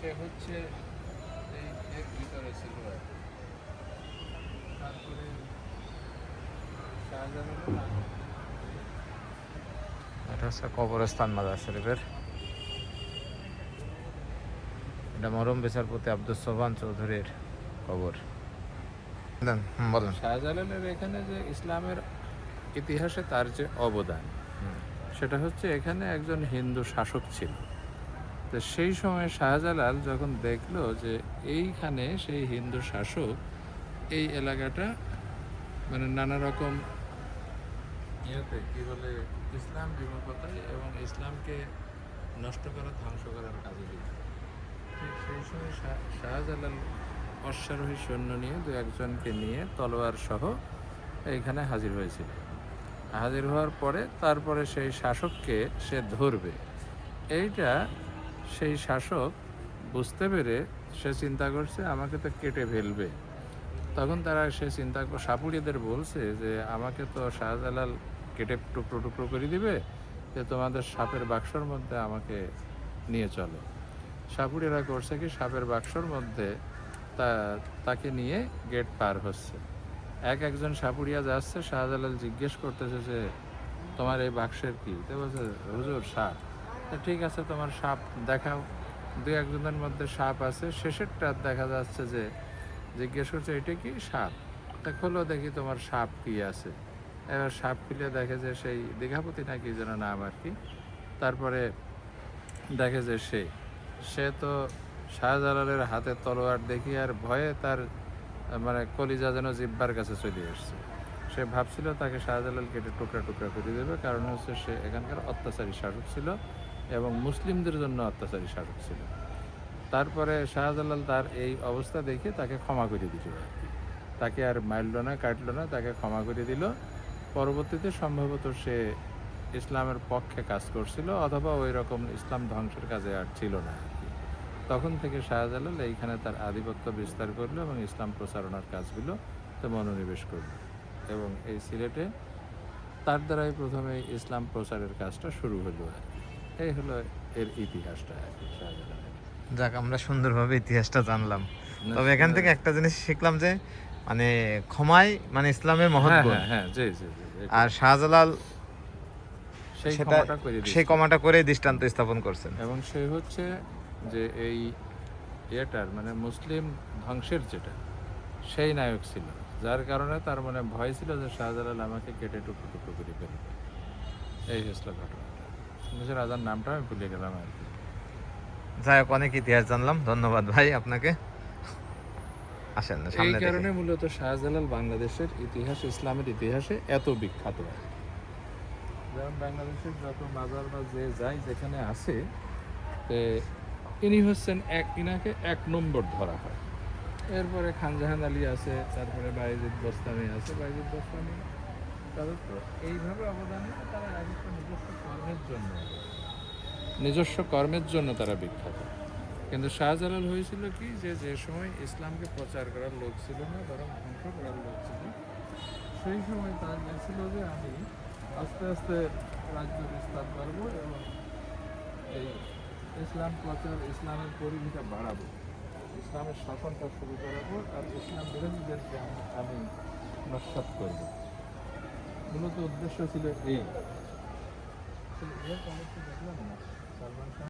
সে হচ্ছে এই এর ভিতরে ছিল আর কি। তারপরে শাহজালাল এটা হচ্ছে কবরস্থান মাজার শরীফের। এটা মরহুম বিচারপতি আব্দুস সোবহান চৌধুরীর কবর। বলেন। শাহজালালের এখানে যে ইসলামের ইতিহাসে তার যে অবদান, সেটা হচ্ছে এখানে একজন হিন্দু শাসক ছিল। তো সেই সময় শাহজালাল যখন দেখলো যে এইখানে সেই হিন্দু শাসক এই এলাকাটা মানে নানা রকম ইয়েতে কী বলে ইসলাম বিমুখতায় এবং ইসলামকে নষ্ট করা ধ্বংস করার কাজে দিত। ঠিক সেই সময় শাহজালাল অশ্বারোহী সৈন্য নিয়ে দু একজনকে নিয়ে তলোয়ার সহ এইখানে হাজির হয়েছিল। হাজির হওয়ার পরে তারপরে সেই শাসককে সে ধরবে, এইটা সেই শাসক বুঝতে পেরে সে চিন্তা করছে আমাকে তো কেটে ফেলবে। তখন সে চিন্তা সাপুড়িদের বলছে যে আমাকে তো শাহজালাল কেটে টুকরো টুকরো করে দিবে, যে তোমাদের সাপের বাক্সর মধ্যে আমাকে নিয়ে চলো। সাপুড়িরা করছে কি, সাপের বাক্সর মধ্যে তাকে নিয়ে গেট পার হচ্ছে। একজন সাপুড়িয়া যাচ্ছে, শাহজালাল জিজ্ঞেস করতেছে যে তোমার এই বাক্সের কি? তো বলছে হুজুর সাপ। তো ঠিক আছে, তোমার সাপ দেখাও। দু একজনের মধ্যে সাপ আছে, শেষেরটা দেখা যাচ্ছে যে জিজ্ঞেস করছে এটা কি? সাপ। তা খোলো দেখি তোমার সাপ কি আছে। এবার সাপ খুলে দেখে যে সেই দীঘাপতি নাকি যেন নাম আর কি। তারপরে দেখে যে সে তো শাহজালালের হাতে তলোয়ার দেখি আর ভয়ে তার মানে কলিজা যেন জিব্বার কাছে চলে এসছে। সে ভাবছিল তাকে শাহজালাল কেটে টুকরা টুকরা করে দেবে, কারণ হচ্ছে সে এখানকার অত্যাচারী শাসক ছিল এবং মুসলিমদের জন্য অত্যাচারী শাসক ছিল। তারপরে শাহজালাল তার এই অবস্থা দেখে তাকে ক্ষমা করে দিল আর কি। তাকে আর মারল না, কাটল না, তাকে ক্ষমা করে দিল। পরবর্তীতে সম্ভবত সে ইসলামের পক্ষে কাজ করছিল অথবা ওই রকম ইসলাম ধ্বংসের কাজে আর ছিল না আর কি। তখন থেকে শাহজালাল এইখানে তার আধিপত্য বিস্তার করলো এবং ইসলাম প্রচারণার কাজগুলোতে মনোনিবেশ করলো এবং এই সিলেটে তার দ্বারাই প্রথমে ইসলাম প্রচারের কাজটা শুরু হলো আর কি। এই হলো এর ইতিহাসটা আর কি শাহজালালের। যাক, আমরা সুন্দরভাবে ইতিহাসটা জানলাম। তবে এখান থেকে একটা জিনিস শিখলাম যে মানে ক্ষমাই মানে ইসলামের মহৎ গুণ। হ্যাঁ, জি জি জি। আর শাহজালাল সেটা সেই ক্ষমাটা করে দৃষ্টান্ত স্থাপন করছেন। এবং সে হচ্ছে যে এই ইয়েটার মানে মুসলিম ধ্বংসের যেটা সেই নায়ক ছিল, যার কারণে তার মানে ভয় ছিল যে শাহজালাল আমাকে কেটে টুকরো টুকরো করে ফেলবে। এই হয়েছিল ঘটনাটা। কিন্তু রাজার নামটা আমি ভুলে গেলাম আর কি। যাই হোক, অনেক ইতিহাস জানলাম। ধন্যবাদ ভাই আপনাকে। আসেন না এই সামনে কারণে দেখি। মূলত শাহজালাল বাংলাদেশের ইতিহাস, ইসলামের ইতিহাসে এত বিখ্যাত আর কি। যেমন বাংলাদেশের যত মাজার বা যে যাই যেখানে আছে, ইনি হচ্ছেন ইনাকে 1 নম্বর ধরা হয়। এরপরে খানজাহান আলী আছে, তারপরে বায়েজিদ বোস্তামি আছে। বায়েজিদ বোস্তামি তাদের তো এইভাবে অবদান নেই, তারা একটা নিজস্ব কর্মের জন্য তারা বিখ্যাত। কিন্তু শাহজালাল হয়েছিল কি, যে সময় ইসলামকে প্রচার করার লোক ছিল না, বরং ধ্বংস করার লোক ছিল, সেই সময় তার ছিল যে আমি আস্তে আস্তে রাজ্য বিস্তার করবো এবং এই ইসলাম প্রচার, ইসলামের পরিধিটা বাড়াবো, ইসলামের শাসনটা শুরু করাবো আর ইসলাম বিরোধীদেরকে আমি নস্যাৎ করবো। মূলত উদ্দেশ্য ছিল এই। দেখলাম না সালমান